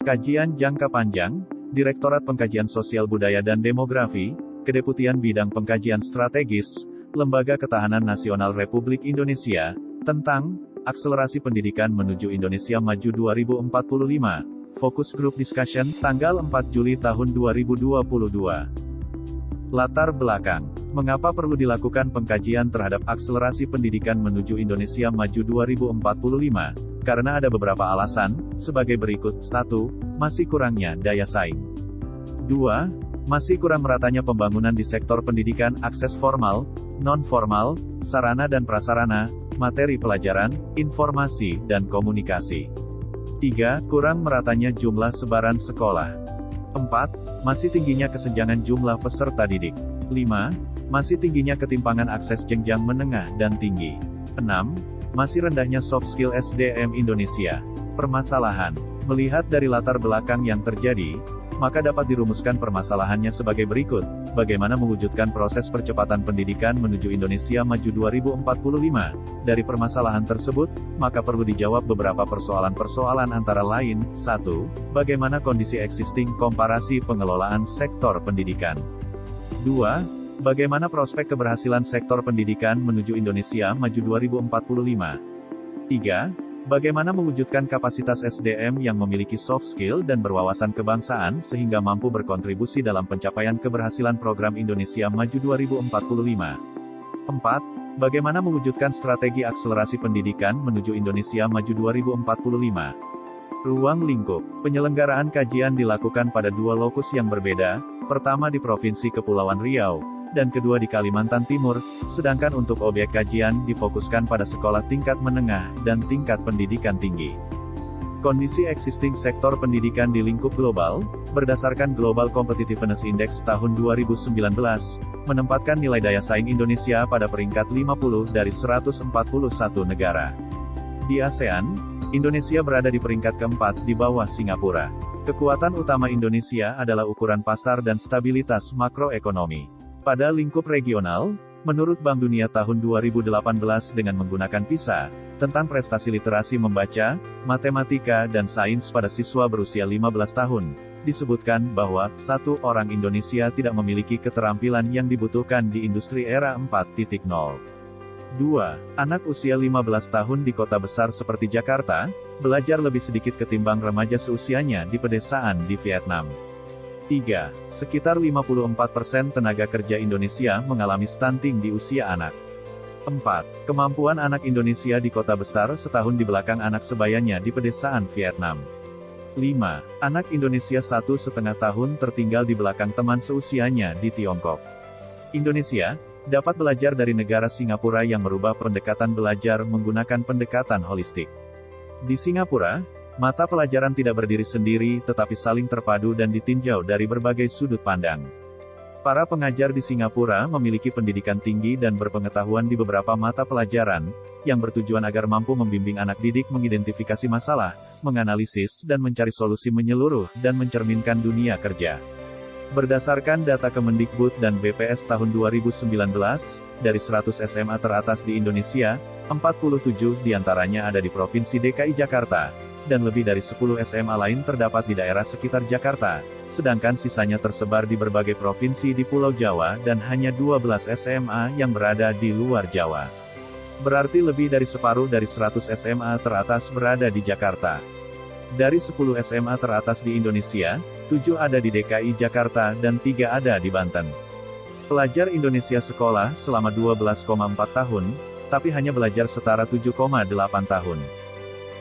Kajian Jangka Panjang, Direktorat Pengkajian Sosial Budaya dan Demografi, Kedeputian Bidang Pengkajian Strategis, Lembaga Ketahanan Nasional Republik Indonesia, tentang Akselerasi Pendidikan Menuju Indonesia Maju 2045, Focus Group Discussion, tanggal 4 Juli tahun 2022. Latar belakang. Mengapa perlu dilakukan pengkajian terhadap akselerasi pendidikan menuju Indonesia Maju 2045? Karena ada beberapa alasan, sebagai berikut. 1. Masih kurangnya daya saing. 2. Masih kurang meratanya pembangunan di sektor pendidikan, akses formal, non-formal, sarana dan prasarana, materi pelajaran, informasi, dan komunikasi. 3. Kurang meratanya jumlah sebaran sekolah. 4. Masih tingginya kesenjangan jumlah peserta didik. 5. Masih tingginya ketimpangan akses jenjang menengah dan tinggi. 6. Masih rendahnya soft skill SDM Indonesia. Permasalahan. Melihat dari latar belakang yang terjadi, maka dapat dirumuskan permasalahannya sebagai berikut. Bagaimana mewujudkan proses percepatan pendidikan menuju Indonesia Maju 2045? Dari permasalahan tersebut, maka perlu dijawab beberapa persoalan-persoalan antara lain. 1. Bagaimana kondisi existing komparasi pengelolaan sektor pendidikan? 2. Bagaimana prospek keberhasilan sektor pendidikan menuju Indonesia Maju 2045? 3. Bagaimana mewujudkan kapasitas SDM yang memiliki soft skill dan berwawasan kebangsaan sehingga mampu berkontribusi dalam pencapaian keberhasilan program Indonesia Maju 2045? 4. Bagaimana mewujudkan strategi akselerasi pendidikan menuju Indonesia Maju 2045? Ruang lingkup. Penyelenggaraan kajian dilakukan pada dua lokus yang berbeda, pertama di Provinsi Kepulauan Riau, dan kedua di Kalimantan Timur, sedangkan untuk objek kajian difokuskan pada sekolah tingkat menengah dan tingkat pendidikan tinggi. Kondisi existing sektor pendidikan di lingkup global, berdasarkan Global Competitiveness Index tahun 2019, menempatkan nilai daya saing Indonesia pada peringkat 50 dari 141 negara. Di ASEAN, Indonesia berada di peringkat keempat di bawah Singapura. Kekuatan utama Indonesia adalah ukuran pasar dan stabilitas makroekonomi. Pada lingkup regional, menurut Bank Dunia tahun 2018 dengan menggunakan PISA, tentang prestasi literasi membaca, matematika dan sains pada siswa berusia 15 tahun, disebutkan bahwa 1 orang Indonesia tidak memiliki keterampilan yang dibutuhkan di industri era 4.0. 2. Anak usia 15 tahun di kota besar seperti Jakarta, belajar lebih sedikit ketimbang remaja seusianya di pedesaan di Vietnam. 3. Sekitar 54% tenaga kerja Indonesia mengalami stunting di usia anak. 4. Kemampuan anak Indonesia di kota besar setahun di belakang anak sebayanya di pedesaan Vietnam. 5. Anak Indonesia 1,5 tahun tertinggal di belakang teman seusianya di Tiongkok. Indonesia dapat belajar dari negara Singapura yang merubah pendekatan belajar menggunakan pendekatan holistik. Di Singapura, mata pelajaran tidak berdiri sendiri tetapi saling terpadu dan ditinjau dari berbagai sudut pandang. Para pengajar di Singapura memiliki pendidikan tinggi dan berpengetahuan di beberapa mata pelajaran, yang bertujuan agar mampu membimbing anak didik mengidentifikasi masalah, menganalisis dan mencari solusi menyeluruh dan mencerminkan dunia kerja. Berdasarkan data Kemendikbud dan BPS tahun 2019, dari 100 SMA teratas di Indonesia, 47 diantaranya ada di Provinsi DKI Jakarta, dan lebih dari 10 SMA lain terdapat di daerah sekitar Jakarta, sedangkan sisanya tersebar di berbagai provinsi di Pulau Jawa dan hanya 12 SMA yang berada di luar Jawa. Berarti lebih dari separuh dari 100 SMA teratas berada di Jakarta. Dari 10 SMA teratas di Indonesia, 7 ada di DKI Jakarta dan 3 ada di Banten. Pelajar Indonesia sekolah selama 12,4 tahun, tapi hanya belajar setara 7,8 tahun.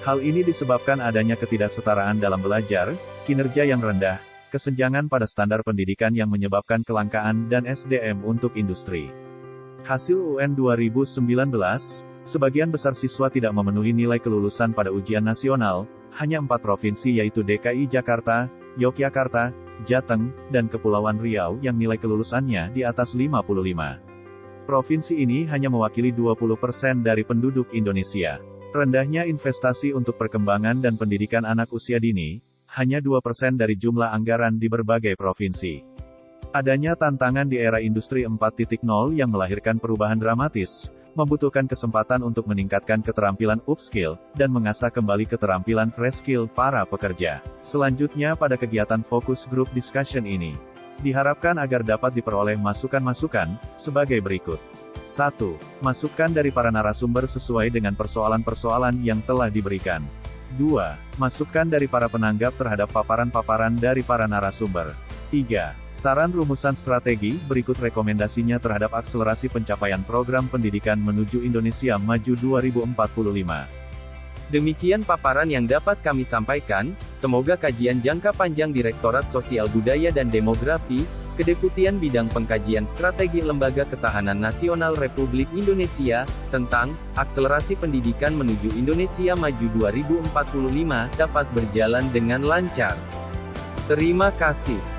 Hal ini disebabkan adanya ketidaksetaraan dalam belajar, kinerja yang rendah, kesenjangan pada standar pendidikan yang menyebabkan kelangkaan dan SDM untuk industri. Hasil UN 2019, sebagian besar siswa tidak memenuhi nilai kelulusan pada ujian nasional, hanya 4 provinsi yaitu DKI Jakarta, Yogyakarta, Jateng, dan Kepulauan Riau yang nilai kelulusannya di atas 55. Provinsi ini hanya mewakili 20% dari penduduk Indonesia. Rendahnya investasi untuk perkembangan dan pendidikan anak usia dini, hanya 2% dari jumlah anggaran di berbagai provinsi. Adanya tantangan di era industri 4.0 yang melahirkan perubahan dramatis, membutuhkan kesempatan untuk meningkatkan keterampilan upskill, dan mengasah kembali keterampilan reskill para pekerja. Selanjutnya pada kegiatan fokus group discussion ini, diharapkan agar dapat diperoleh masukan-masukan, sebagai berikut. 1. Masukan dari para narasumber sesuai dengan persoalan-persoalan yang telah diberikan. 2. Masukan dari para penanggap terhadap paparan-paparan dari para narasumber. 3. Saran rumusan strategi, berikut rekomendasinya terhadap akselerasi pencapaian program pendidikan menuju Indonesia Maju 2045. Demikian paparan yang dapat kami sampaikan, semoga kajian jangka panjang Direktorat Sosial Budaya dan Demografi, Kedeputian Bidang Pengkajian Strategi Lembaga Ketahanan Nasional Republik Indonesia, tentang akselerasi pendidikan menuju Indonesia Maju 2045, dapat berjalan dengan lancar. Terima kasih.